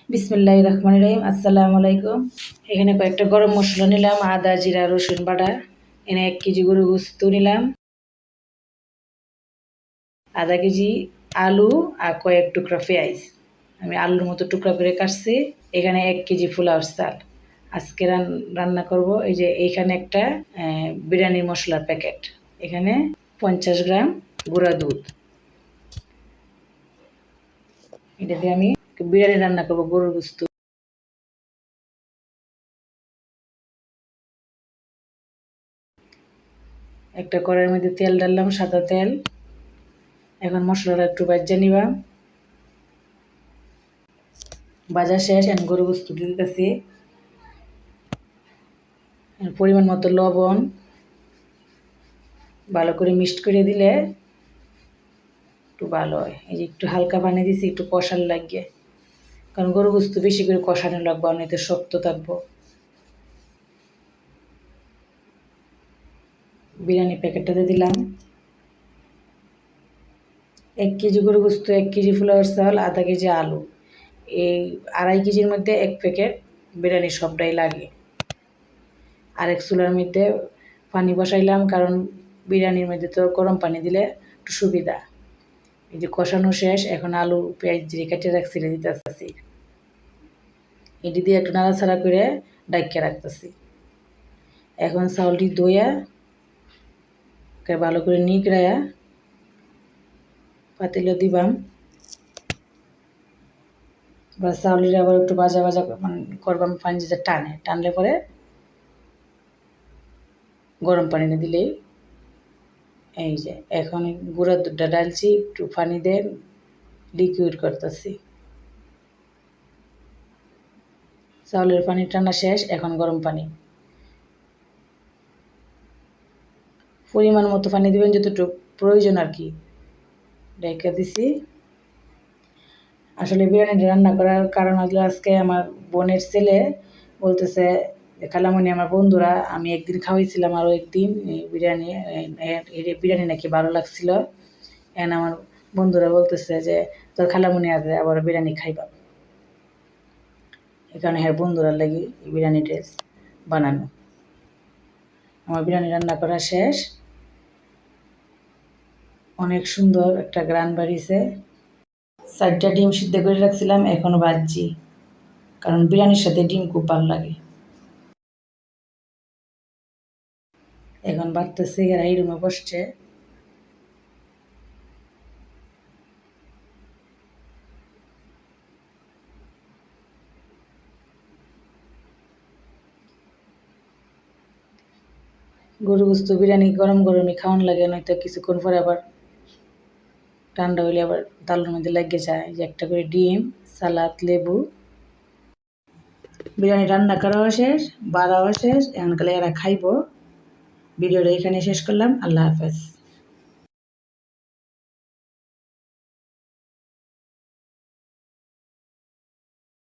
বিসমিল্লাহির রহমানির রহিম। আসসালামু আলাইকুম। এখানে কয়েকটা গরম মশলা নিলাম, আদা জিরা রসুন বাটা। এখানে 1 কেজি গরু গোস্ত নিলাম, আধা কেজি আলু আর কয়েক টুকরা পেঁয়াজ। আমি আলুর মতো টুকরা করে কাটছি। এখানে 1 কেজি পোলাওর চাল। আজকে রান্না করব। এই যে এইখানে একটা বিরিয়ানি মশলার প্যাকেট, এখানে 50 গ্রাম গুঁড়া দুধ। এটা দিয়ে আমি বিরিয়ানি রান্না করব গরুর গোস্ত। একটা কড়াইয়ের মধ্যে তেল ডাললাম, সাদা তেল। এখন মশলাটা একটু ভাজা নিবা। ভাজা শেষ, এখন গরু গোস্ত দিয়ে দিতেছি। পরিমাণ মতো লবণ, ভালো করে মিক্সড করে দিলে একটু ভালো হয়। এই যে একটু হালকা পানি দিছি একটু কষার লাগিয়ে, কারণ গরু গোস্ত বেশি করে কষানো লাগবে, অনেকটা শক্ত থাকবো। বিরিয়ানি প্যাকেটটাতে দিলাম। 1 কেজি গরু গোস্ত, 1 কেজি পোলাওর চাল, আধা কেজি আলু, এই 2.5 কেজির মধ্যে 1 প্যাকেট বিরিয়ানি সবটাই লাগে। আরেক চুলার মধ্যে পানি বসাইলাম, কারণ বিরিয়ানির মধ্যে তো গরম পানি দিলে একটু সুবিধা। এই যে কষানো শেষ, এখন আলু পেঁয়াজ দিয়ে কেটে রাখছি দিতেছি। এটি দিয়ে একটু নাড়াচাড়া করে ডাইকে রাখতেছি। এখন চাউলটি ধুইয়া ভালো করে নিগড়াইয়া পাতিলে দিবাম। বা চাউলের আবার একটু ভাজা ভাজা করবাম, পানি যেটা টানলে পরে গরম পানিতে দিলেই। এই যে এখন গুঁড়া দুধটা ডালছি, একটু পানি দিয়ে লিকুইড করতেছি। চাউলের পানি টানা শেষ, এখন গরম পানি। পরিমাণ মতো পানি দিবেন, যতটুকু প্রয়োজন আর কি। ঢেকে দিছি। আসলে বিরিয়ানি রান্না করার কারণ হলো, আজকে আমার বোনের ছেলে বলতেছে, খালামণি আমার বন্ধুরা, আমি একদিন খাওয়াইছিলাম আরও একদিন বিরিয়ানি নাকি ভালো লাগছিল। এখন আমার বন্ধুরা বলতেছে যে তোর খালামণি আছে আবার বিরিয়ানি খাইবা। এখানে হ্যাঁ বন্ধুরার লাগি বিরিয়ানি টেস্ট বানানো। আমার বিরিয়ানি রান্না করা শেষ। অনেক সুন্দর একটা গ্রান বাড়িছে। 4টা ডিম সিদ্ধ করে রাখছিলাম, এখনও ভাজছি, কারণ বিরিয়ানির সাথে ডিম খুব ভালো লাগে। এখন বাড়তেছে, এরা এই রুমে বসছে। গরু গোস্ত বিরিয়ানি গরম গরমই খাওয়ান লাগে, নয়তো কিছুক্ষণ পরে আবার ঠান্ডা হইলে আবার তালুর মধ্যে লেগে যায়। যে একটা করে ডিম, সালাদ, লেবু। বিরিয়ানি রান্না করাও শেষ, বাড়াও শেষ। এখন কালে এরা খাইব। ভিডিওটা এখানে শেষ করলাম। আল্লাহ হাফেজ।